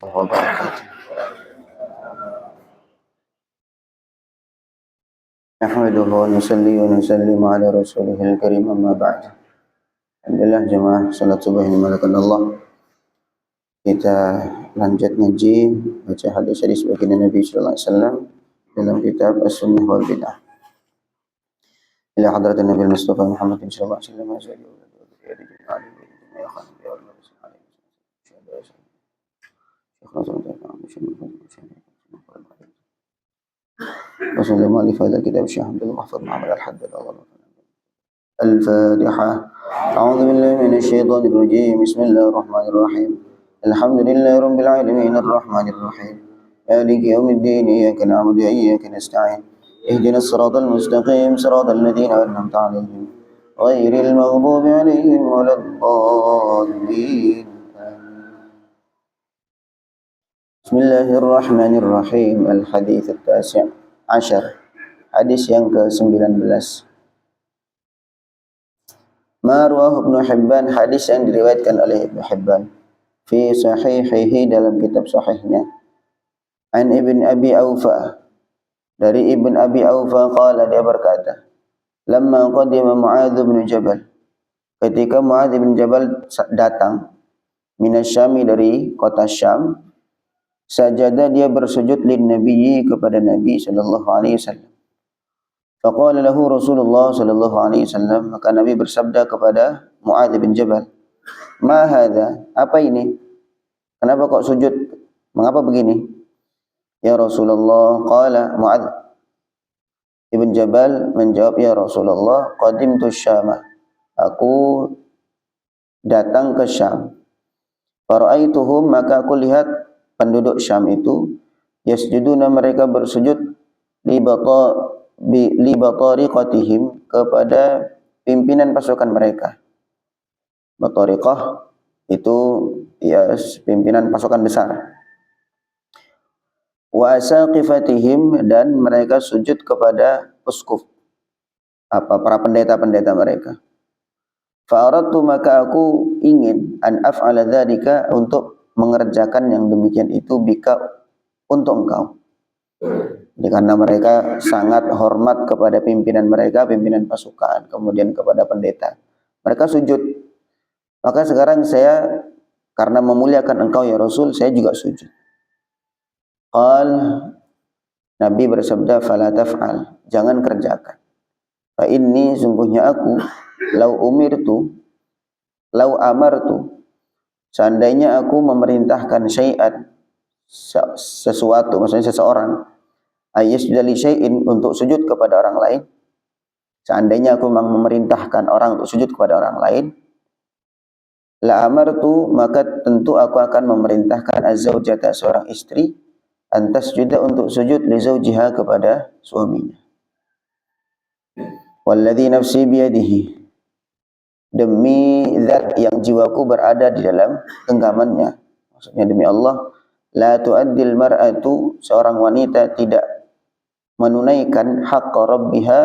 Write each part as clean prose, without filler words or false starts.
وبركاته. نحمده ونصلي ونسلم على رسوله الكريم أما بعد. Alhamdulillah jemaah salat subuh yang dimalakan Allah. Kita lanjut ngaji baca hadis-hadis baginda Nabi sallallahu alaihi wasallam dalam kitab As-Sunnah wal Bid'ah. Ila hadrat Nabi Mustafa Muhammad sallallahu alaihi wasallam. وسلم على هذا الكتاب الشيخ عبد المحفوظ محمد الحداد الفاتحة. أعوذ بالله من الشيطان الرجيم. بسم الله الرحمن الرحيم. الحمد لله رب العالمين الرحمن الرحيم مالك يوم الدين إياك نعبد وإياك نستعين اهدنا الصراط المستقيم صراط الذين أنعمت عليهم غير المغضوب عليهم ولا الضالين. بسم الله الرحمن الرحيم. الحديث التاسع عشر. Hadis yang ke-19. Ma rawahu Ibnu Hibban, hadis yang diriwayatkan oleh Ibnu Hibban fi sahihihi, dalam kitab sahihnya. An Ibn Abi Aufa, dari Ibn Abi Aufa qala, dia berkata, lamma qadima Mu'adz bin Jabal, ketika Mu'adz bin Jabal datang minasyami, dari kota Syam, sajada, dia bersujud lin nabiyyi, kepada Nabi sallallahu alaihi wasallam. Faqala lahu Rasulullah sallallahu alaihi wasallam, maka Nabi bersabda kepada Mu'adz bin Jabal, ma hadza, apa ini? Kenapa kok sujud? Mengapa begini? Ya Rasulullah, qala Mu'adz ibn Jabal menjawab, ya Rasulullah, qadimtu Syama, aku datang ke Syam. Fara'aituhum, maka aku lihat penduduk Syam itu, yasjuduna, mereka bersujud, li batariqatihim, kepada pimpinan pasukan mereka. Batariqah itu ya pimpinan pasukan besar. Wa asaqifatihim, dan mereka sujud kepada uskuf, para pendeta-pendeta mereka. Fa aradtu, maka aku ingin, an af'ala dzalika, untuk mengerjakan yang demikian itu, bika, untuk engkau. Jadi karena mereka sangat hormat kepada pimpinan mereka, pimpinan pasukan, kemudian kepada pendeta, mereka sujud. Maka sekarang saya, karena memuliakan engkau ya Rasul, saya juga sujud. Qal, Nabi bersabda, fala taf'al, jangan kerjakan. Fa inni, sungguhnya aku, lau amartu, seandainya aku memerintahkan syai'an, sesuatu, maksudnya seseorang, ayyasjuda li syai'in, untuk sujud kepada orang lain. Seandainya aku memang memerintahkan orang untuk sujud kepada orang lain, la amartu, maka tentu aku akan memerintahkan az-zaujata, seorang istri, antas juga untuk sujud li zaujiha, kepada suaminya. Walladzi nafsi biyadihi, demi zat yang jiwaku berada di dalam genggamannya, maksudnya demi Allah, la tu'addil mar'atu, seorang wanita tidak menunaikan haqqa rabbiha,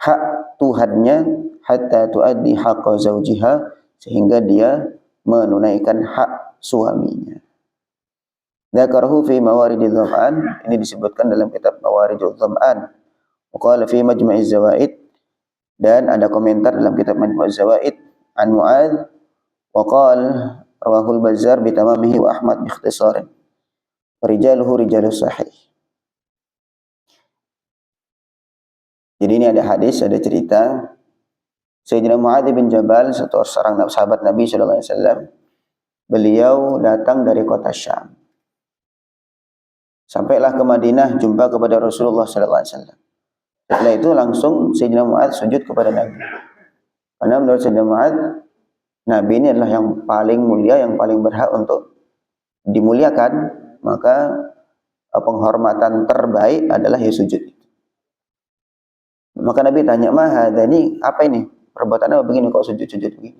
hak Tuhannya, hatta tu'addi haqqa zaujiha, sehingga dia menunaikan hak suaminya. Dzakarahu fi Mawarididz Dhama'an, ini disebutkan dalam kitab Mawarididz Dhama'an. Wa qala fi Majma'iz Zawaid, dan ada komentar dalam kitab Majmu'uz Zawaid an Mu'adz, wa qala rawahul Bazzar bi tamamihi wa Ahmad bi ikhtisarin, rijaluhu rijalus sahih. Jadi ini ada hadis, ada cerita Sayyidina Mu'adz bin Jabal, seorang sahabat Nabi sallallahu alaihi wasallam. Beliau datang dari kota Syam. Sampailah ke Madinah, jumpa kepada Rasulullah sallallahu alaihi wasallam. Setelah itu langsung Sayyidina Mu'adz sujud kepada Nabi. Karena menurut Sayyidina Mu'adz, Nabi ini adalah yang paling mulia, yang paling berhak untuk dimuliakan, maka penghormatan terbaik adalah ya sujud. Maka Nabi tanya, ma hadza, ini apa ini? Perbuatannya begini, kok sujud-sujud begini?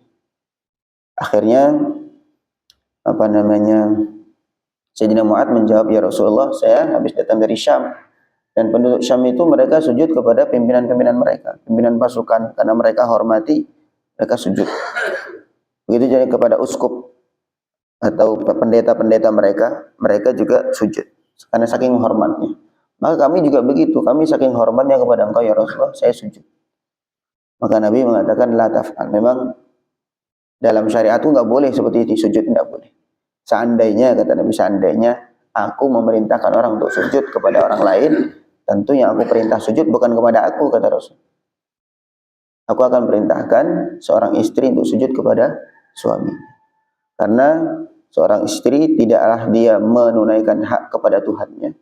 Akhirnya Sayyidina Mu'adz menjawab, ya Rasulullah, saya habis datang dari Syam, dan penduduk Syam itu mereka sujud kepada pimpinan-pimpinan mereka, pimpinan pasukan, karena mereka hormati, mereka sujud. Begitu jadi kepada uskup, atau pendeta-pendeta mereka juga sujud karena saking hormatnya. Maka kami juga begitu, kami saking hormatnya kepada engkau ya Rasulullah, saya sujud. Maka Nabi mengatakan la taf'al. Memang dalam syariat itu nggak boleh seperti itu, sujud nggak boleh. Seandainya, kata Nabi, seandainya aku memerintahkan orang untuk sujud kepada orang lain, tentu yang aku perintah sujud bukan kepada aku, kata Rasul. Aku akan perintahkan seorang istri untuk sujud kepada suami. Karena seorang istri tidaklah dia menunaikan hak kepada Tuhannya,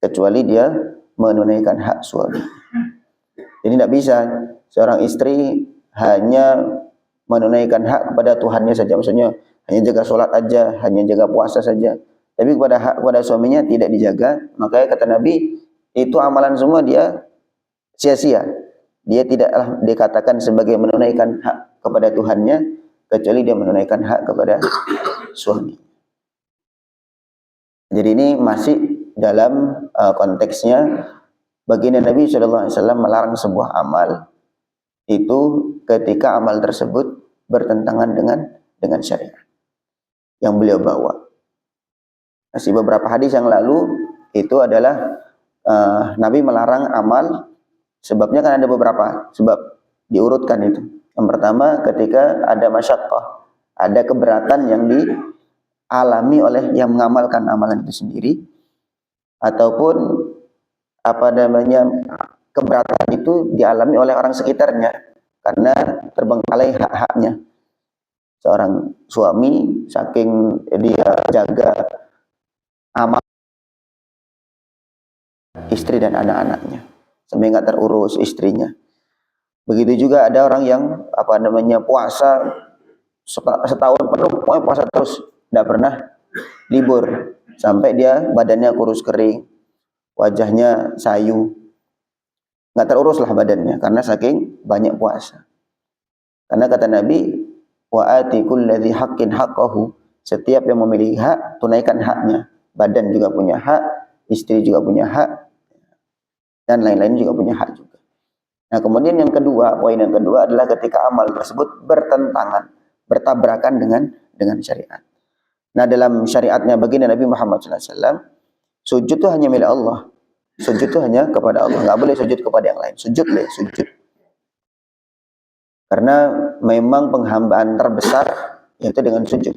kecuali dia menunaikan hak suami. Jadi tidak bisa seorang istri hanya menunaikan hak kepada Tuhannya saja, maksudnya hanya jaga sholat aja, hanya jaga puasa saja, tapi kepada suaminya tidak dijaga. Makanya kata Nabi, itu amalan semua dia sia-sia. Dia tidaklah dikatakan sebagai menunaikan hak kepada Tuhannya, kecuali dia menunaikan hak kepada suami. Jadi ini masih dalam konteksnya baginda Nabi SAW melarang sebuah amal itu ketika amal tersebut bertentangan dengan syariat yang beliau bawa. Masih beberapa hadis yang lalu itu adalah Nabi melarang amal, sebabnya kan ada beberapa sebab diurutkan itu. Yang pertama, ketika ada masyaqqah, ada keberatan yang dialami oleh yang mengamalkan amalan itu sendiri, ataupun keberatan itu dialami oleh orang sekitarnya karena terbengkalai hak-haknya. Seorang suami saking dia jaga amal istri dan anak-anaknya sampai nggak terurus istrinya. Begitu juga ada orang yang puasa setahun penuh, pokoknya puasa terus, tidak pernah libur, sampai dia badannya kurus kering, wajahnya sayu, nggak terurus lah badannya karena saking banyak puasa. Karena kata Nabi, wa ati kulli haqqin haqqahu, setiap yang memiliki hak tunaikan haknya. Badan juga punya hak, istri juga punya hak, dan lain-lain juga punya hak juga. Nah, kemudian yang kedua, poin yang kedua adalah ketika amal tersebut bertabrakan dengan syariat. Nah, dalam syariatnya baginda Nabi Muhammad SAW, sujud itu hanya milik Allah. Sujud itu hanya kepada Allah, nggak boleh sujud kepada yang lain. Sujud. Karena memang penghambaan terbesar yaitu dengan sujud.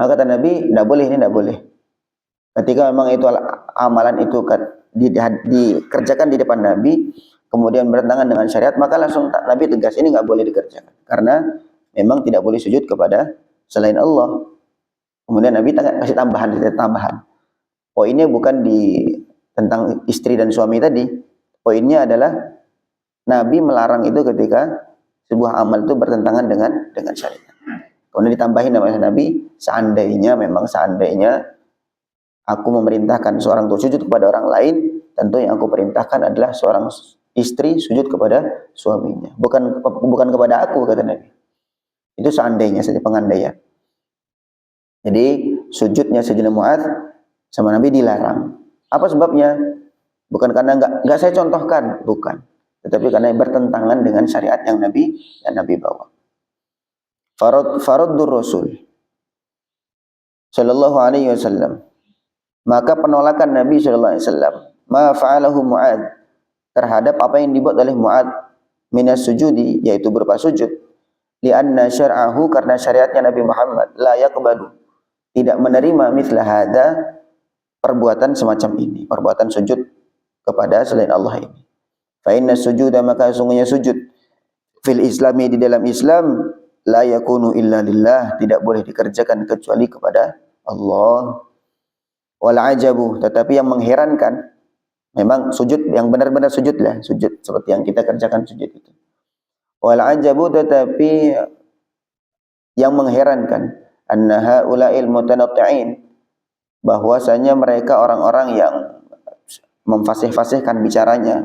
Maka kata Nabi, tidak boleh. Ketika memang itu amalan itu dikerjakan di depan Nabi, kemudian bertentangan dengan syariat, maka langsung Nabi tegas, ini nggak boleh dikerjakan. Karena memang tidak boleh sujud kepada selain Allah. Kemudian Nabi kasih tambahan. Poinnya bukan tentang istri dan suami tadi. Poinnya adalah Nabi melarang itu ketika sebuah amal itu bertentangan dengan syariat. Kemudian ditambahin nama Nabi, seandainya aku memerintahkan seorang untuk sujud kepada orang lain, tentu yang aku perintahkan adalah seorang istri sujud kepada suaminya, bukan kepada aku, kata Nabi. Itu seandainya saja, pengandaian. Jadi sujudnya Sayyidina Mu'adz sama Nabi dilarang. Apa sebabnya? Bukan karena enggak saya contohkan, bukan. Tetapi karena bertentangan dengan syariat yang Nabi bawa. Faraddur Rasul sallallahu alaihi wasallam, maka penolakan Nabi sallallahu alaihi wasallam ma fa'alahu Mu'adz, terhadap apa yang dibuat oleh Mu'adz minas sujudi, yaitu berupa sujud, li'anna syar'ahu, karena syariatnya Nabi Muhammad la yaqbalu, tidak menerima mithla hadza, perbuatan semacam ini, perbuatan sujud kepada selain Allah ini. Fa inna sujuda, maka sungguhnya sujud, fil islami, di dalam Islam, la yakunu illa lillah, tidak boleh dikerjakan kecuali kepada Allah. Wal ajabu, tetapi yang mengherankan, memang sujud yang benar-benar sujud seperti yang kita kerjakan sujud itu. Wal ajabu, tetapi yang mengherankan, anna haula'il mutanatti'in, bahwasanya mereka orang-orang yang memfasih-fasihkan bicaranya,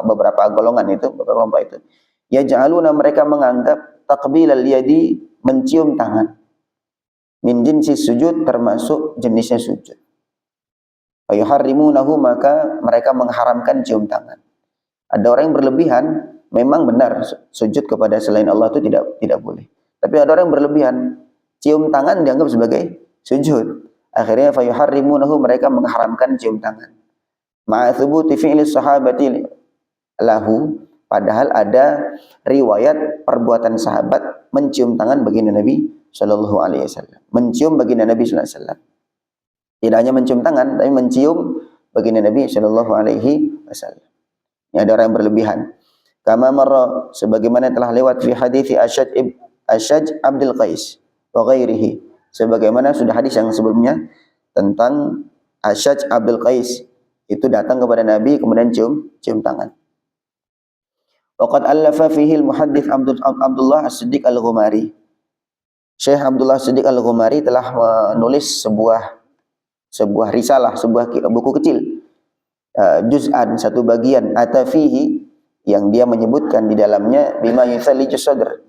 beberapa golongan itu, beberapa kelompok itu, yaj'aluna, mereka menganggap taqbilal yadi, mencium tangan, min jinsi sujud, termasuk jenisnya sujud. Wa yuharrimunahu, maka mereka mengharamkan cium tangan. Ada orang yang berlebihan, memang benar sujud kepada selain Allah itu tidak boleh. Tapi ada orang yang berlebihan, cium tangan dianggap sebagai sujud. Akhirnya fayuharrimunahu, mereka mengharamkan cium tangan. Ma'a thubuti fi'li sahabati lahu, padahal ada riwayat perbuatan sahabat mencium tangan baginda Nabi sallallahu alaihi wasallam. Mencium baginda Nabi sallallahu alaihi wasallam. Tidak hanya mencium tangan, tapi mencium baginda Nabi sallallahu alaihi wasallam. Ini ada orang yang berlebihan. Kama marra, sebagaimana telah lewat fi hadits Asyaj Abdul Qais wa ghairihi, sebagaimana sudah hadis yang sebelumnya tentang Asyaj Abdul Qais, itu datang kepada Nabi kemudian cium tangan. Waqad allafa fihi al-muhaddits Abdullah As-Siddiq Al-Ghumari. Syekh Abdullah As-Siddiq Al-Ghumari telah menulis sebuah risalah, sebuah buku kecil, juz'an, satu bagian, atafihi, yang dia menyebutkan di dalamnya bima yuthallijus sadr,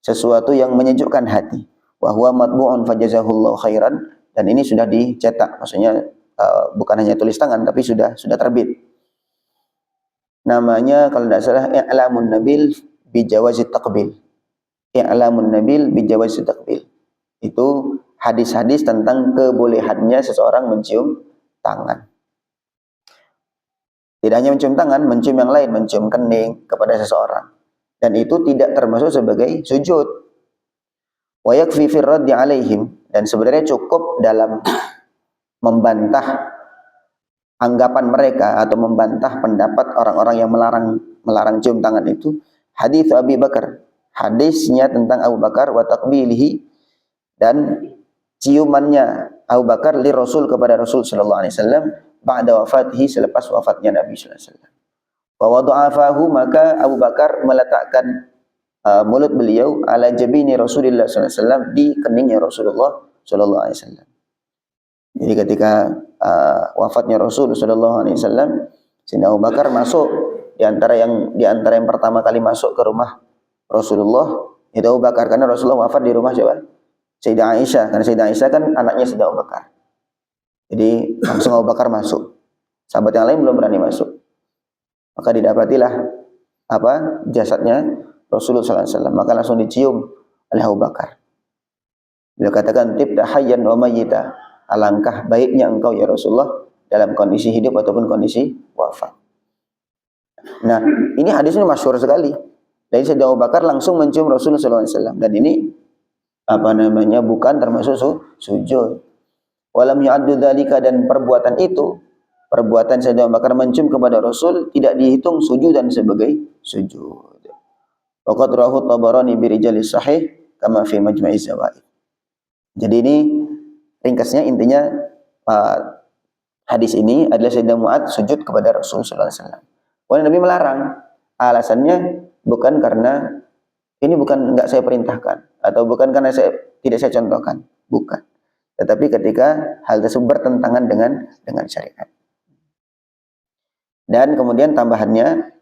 sesuatu yang menyejukkan hati. Wa huwa matbu'un fajazahullahu khairan, dan ini sudah dicetak, maksudnya bukan hanya tulis tangan tapi sudah terbit. Namanya kalau tidak salah I'lamun Nabil bi Jawazit Taqbil. I'lamun Nabil bi Jawazit Taqbil. Itu hadis-hadis tentang kebolehannya seseorang mencium tangan. Tidak hanya mencium tangan, mencium yang lain, mencium kening kepada seseorang. Dan itu tidak termasuk sebagai sujud. Wa yakfi fi raddi alaihim, dan sebenarnya cukup dalam membantah anggapan mereka atau membantah pendapat orang-orang yang melarang cium tangan itu, hadis Abi Bakar, hadisnya tentang Abu Bakar, wa taqbilihi, dan ciumannya Abu Bakar li Rasul, kepada Rasul sallallahu alaihi wasallam, ba'da wafatihi, selepas wafatnya Nabi sallallahu alaihi wasallam. Wa wada'afahu, maka Abu Bakar meletakkan mulut beliau ala jabini Rasulullah sallallahu alaihi wasallam, di keningnya Rasulullah sallallahu alaihi wasallam. Jadi ketika wafatnya Rasul sallallahu alaihi wasallam, Sayyidina Abu Bakar masuk di antara yang pertama kali masuk ke rumah Rasulullah itu Abu Bakar, karena Rasulullah wafat di rumah siapa? Sayyidah Aisyah, karena Sayyidah Aisyah kan anaknya Sayyidina Abu Bakar. Jadi langsung Abu Bakar masuk. Sahabat yang lain belum berani masuk. Maka didapatilah jasadnya Rasulullah sallallahu alaihi wasallam, maka langsung dicium oleh Abu Bakar. Beliau katakan, tibta hayyan wa mayyita, alangkah baiknya engkau ya Rasulullah dalam kondisi hidup ataupun kondisi wafat. Nah, ini hadisnya masyhur sekali. Dari Sayyidina Abu Bakar langsung mencium Rasulullah sallallahu alaihi wasallam, dan ini bukan termasuk sujud. Walam yu'addu dzalika, dan perbuatan Sayyidina Abu Bakar mencium kepada Rasul tidak dihitung sujud dan sebagai sujud. Waqad rawahu Tabarani bi rijalis sahih kama fi Majma'iz Zawaid. Jadi ini ringkasnya, intinya hadis ini adalah Sayyidina Mu'adz sujud kepada Rasul sallallahu alaihi wasallam. Walaupun Nabi melarang, alasannya bukan karena ini enggak saya perintahkan, atau bukan karena tidak saya contohkan, bukan. Tetapi ketika hal tersebut bertentangan dengan syariat. Dan kemudian tambahannya,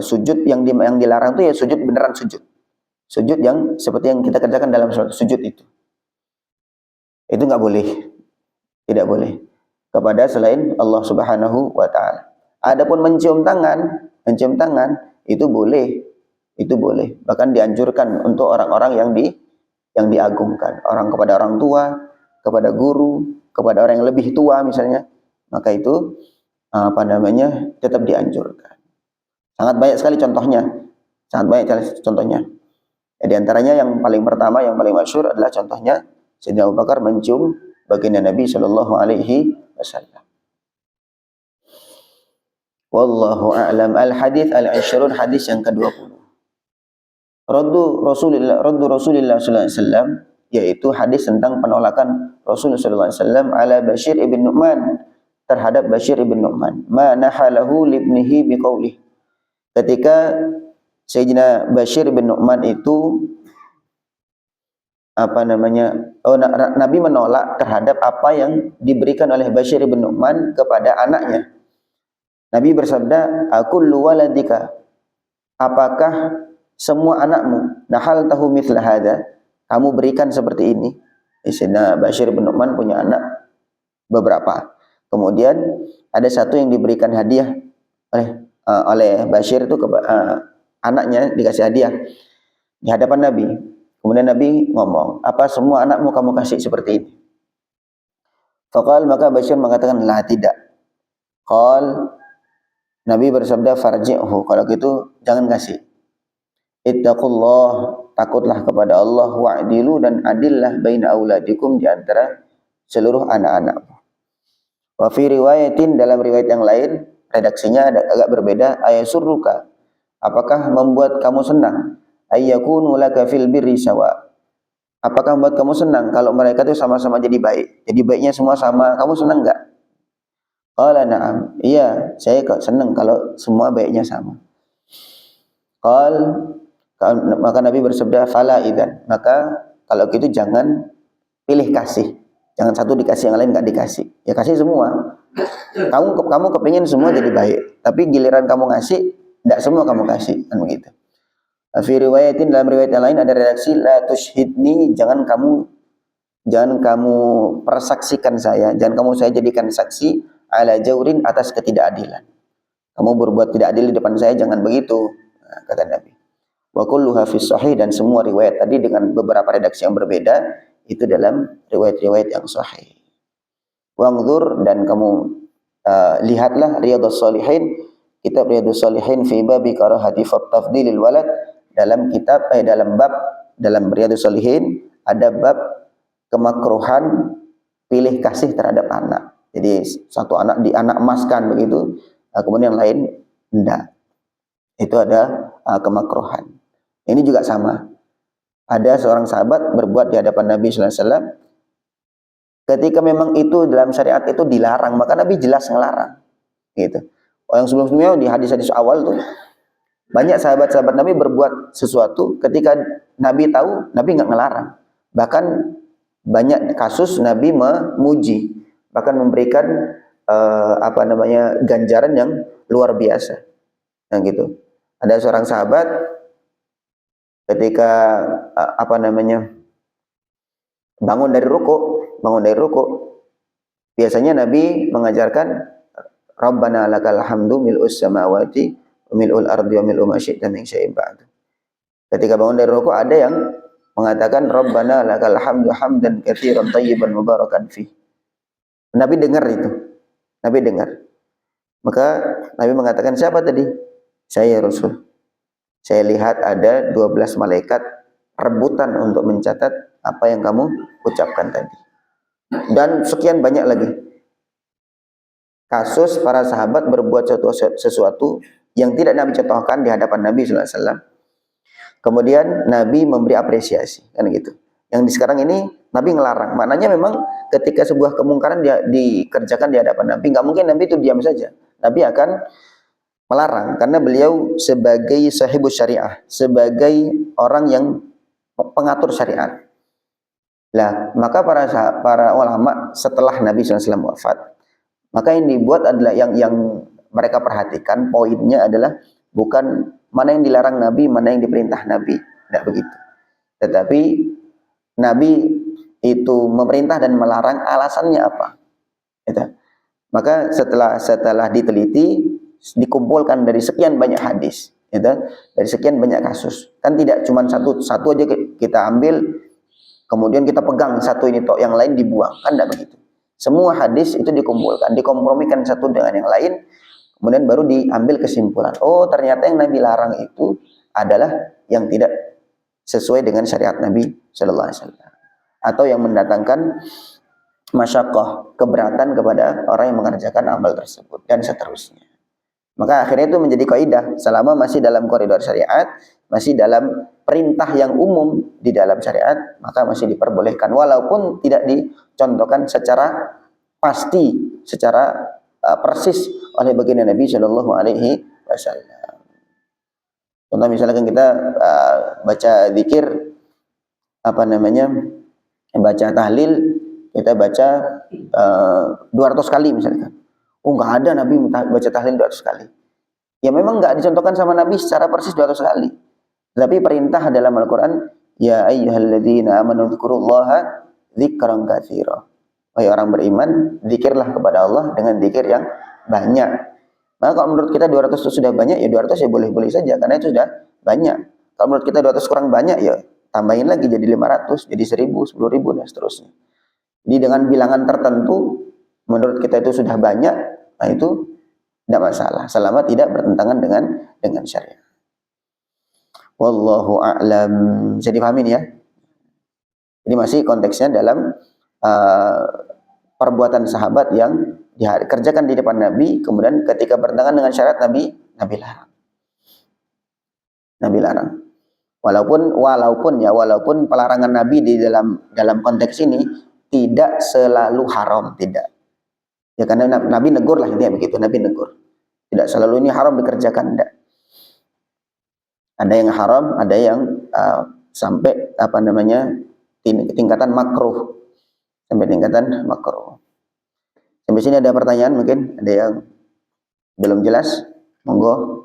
sujud yang dilarang itu ya sujud beneran sujud. Sujud yang seperti yang kita kerjakan dalam sholat, sujud itu enggak boleh. Tidak boleh kepada selain Allah Subhanahu wa taala. Adapun mencium tangan itu boleh. Itu boleh. Bahkan dianjurkan untuk orang-orang yang diagungkan, kepada orang tua, kepada guru, kepada orang yang lebih tua misalnya, maka itu tetap dianjurkan. Sangat banyak sekali contohnya. Di antaranya yang paling pertama, yang paling masyhur adalah contohnya Sayyidina Abu Bakar mencium baginda Nabi sallallahu alaihi wasallam. Wallahu a'lam. Al-hadits al-'ashrun, hadis yang ke-20. Raddu Rasulillah sallallahu alaihi wasallam, yaitu hadis tentang penolakan Rasulullah sallallahu alaihi wasallam ala Bashir ibn Nu'man, terhadap Bashir ibn Nu'man, ma nahalahu libnihi biqaulih. Ketika Sayyidina Bashir bin Nu'man itu Nabi menolak terhadap apa yang diberikan oleh Bashir bin Nu'man kepada anaknya. Nabi bersabda, "Akullu waladika, apakah semua anakmu, nahal tahu mithla hadza, kamu berikan seperti ini?" Sayyidina Bashir bin Nu'man punya anak beberapa. Kemudian ada satu yang diberikan hadiah oleh Bashir itu anaknya dikasih hadiah di hadapan Nabi. Kemudian Nabi ngomong, apa semua anakmu kamu kasih seperti ini? Faqal, maka Bashir mengatakan, lah tidak. Qal, Nabi bersabda, farji'hu, kalau gitu jangan kasih. Ittaqullah, takutlah kepada Allah, wa'dilu, dan adillah baina auladikum, di antara seluruh anak-anak. Wa fi riwayatin, dalam riwayat yang lain, redaksinya agak berbeda, ayasurruka, apakah membuat kamu senang? Ayyakunu laka fil birri sawa, apakah membuat kamu senang kalau mereka itu sama-sama jadi baik? Jadi baiknya semua sama, kamu senang enggak? Qala na'am, iya, saya kok senang kalau semua baiknya sama. Qal, maka Nabi bersabda, fala idzan, maka kalau gitu jangan pilih kasih. Jangan satu dikasih, yang lain enggak dikasih. Ya kasih semua. Kamu kepingin semua jadi baik, tapi giliran kamu ngasih, enggak semua kamu kasih, kan begitu. Fi riwayatin, dalam riwayat yang lain ada redaksi, la tushhidni, jangan kamu persaksikan saya, jangan kamu saya jadikan saksi ala jaurin, atas ketidakadilan. Kamu berbuat tidak adil di depan saya, jangan begitu, kata Nabi. Wa kulluha fi sahih, dan semua riwayat tadi dengan beberapa redaksi yang berbeda itu dalam riwayat-riwayat yang sahih. Wangzur, dan kamu lihatlah Riyadhus Shalihin, kitab Riyadhus Shalihin fi babi karahati tafdilil walad, dalam kitab dalam Riyadhus Shalihin ada bab kemakruhan pilih kasih terhadap anak. Jadi satu anak anak emaskan begitu, kemudian yang lain enggak. Itu ada kemakruhan. Ini juga sama. Ada seorang sahabat berbuat di hadapan Nabi sallallahu alaihi wasallam. Ketika memang itu dalam syariat itu dilarang, maka Nabi jelas ngelarang. Gitu. Yang sebelum-sebelumnya di hadis-hadis awal tuh banyak sahabat-sahabat Nabi berbuat sesuatu, ketika Nabi tahu, Nabi nggak ngelarang. Bahkan banyak kasus Nabi memuji, bahkan memberikan ganjaran yang luar biasa. Nah gitu. Ada seorang sahabat ketika bangun dari rukuk, biasanya Nabi mengajarkan Rabbana lakal hamdu mil'us samawati wa mil'ul ardi wa mil'u ma syi'ta min syai'in ba'du. Ketika bangun dari rukuk ada yang mengatakan Rabbana lakal hamdu hamdan katsiran thayyiban mubarakan fi. Nabi dengar itu. Nabi dengar. Maka Nabi mengatakan, siapa tadi? Saya, Rasul. Saya lihat ada 12 malaikat rebutan untuk mencatat apa yang kamu ucapkan tadi. Dan sekian banyak lagi kasus para sahabat berbuat sesuatu yang tidak Nabi contohkan di hadapan Nabi sallallahu alaihi wasallam. Kemudian Nabi memberi apresiasi, kan gitu. Yang di sekarang ini Nabi ngelarang. Maknanya memang ketika sebuah kemungkaran dikerjakan di hadapan Nabi, nggak mungkin Nabi itu diam saja. Nabi akan melarang, karena beliau sebagai sahibus syariah, sebagai orang yang pengatur syariat. Lah, maka para ulama setelah Nabi SAW wafat, maka yang dibuat adalah yang mereka perhatikan, poinnya adalah bukan mana yang dilarang Nabi, mana yang diperintah Nabi, tidak begitu. Tetapi Nabi itu memerintah dan melarang, alasannya apa? Gitu. Maka setelah diteliti, dikumpulkan dari sekian banyak hadis, gitu, dari sekian banyak kasus. Kan tidak cuma satu aja kita ambil, kemudian kita pegang satu ini tok, yang lain dibuang, kan tidak begitu. Semua hadis itu dikumpulkan, dikompromikan satu dengan yang lain, kemudian baru diambil kesimpulan. Oh, ternyata yang Nabi larang itu adalah yang tidak sesuai dengan syariat Nabi Sallallahu Alaihi Wasallam, atau yang mendatangkan masyaqqah, keberatan kepada orang yang mengerjakan amal tersebut, dan seterusnya. Maka akhirnya itu menjadi kaidah, selama masih dalam koridor syariat, masih dalam perintah yang umum di dalam syariat, maka masih diperbolehkan, walaupun tidak dicontohkan secara pasti, secara persis oleh baginda Nabi Shallallahu Alaihi Wasallam. Contoh misalkan kita baca zikir, baca tahlil, kita baca 200 kali misalkan. Oh, nggak ada Nabi baca tahlil 200 kali. Ya memang nggak dicontohkan sama Nabi secara persis 200 kali. Tapi perintah dalam Al-Quran, ya ayyuhalladzina amanu dzkurullaha dzikran katsira. Wahai orang beriman, zikirlah kepada Allah dengan zikir yang banyak. Maka kalau menurut kita 200 itu sudah banyak, ya 200 ya boleh-boleh saja, karena itu sudah banyak. Kalau menurut kita 200 kurang banyak, ya tambahin lagi jadi 500, jadi 1000, 10.000 dan seterusnya. Jadi dengan bilangan tertentu menurut kita itu sudah banyak, nah itu tidak masalah selama tidak bertentangan dengan syariat. Wallahu a'lam. Bisa dipahami ya? Ini masih konteksnya dalam uh, perbuatan sahabat yang dikerjakan di depan Nabi, kemudian ketika bertentangan dengan syariat Nabi larang. Nabi larang. Walaupun pelarangan Nabi di dalam konteks ini tidak selalu haram, tidak. Ya karena Nabi negur lah, intinya begitu, Nabi negur. Tidak selalu ini haram dikerjakan, tidak. Ada yang haram, ada yang sampai tingkatan makruh. Sampai tingkatan makruh. Sampai sini ada pertanyaan mungkin? Ada yang belum jelas? Monggo.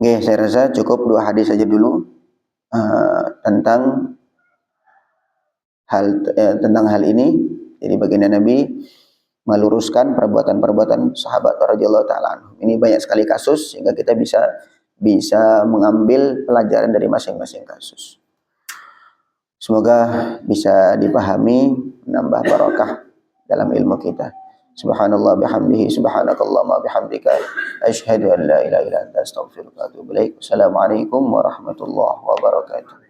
Oke, saya rasa cukup 2 hadis saja dulu tentang hal ini. Jadi baginda Nabi meluruskan perbuatan-perbuatan sahabat radhiyallahu taala anhum. Ini banyak sekali kasus sehingga kita bisa mengambil pelajaran dari masing-masing kasus. Semoga bisa dipahami, menambah barakah dalam ilmu kita. Subhanallah bihamdihi, subhanakallahumma bihamdika, asyhadu an la ilaha illa anta, astaghfiruka wa atubu ilaik. Assalamualaikum warahmatullahi wabarakatuh.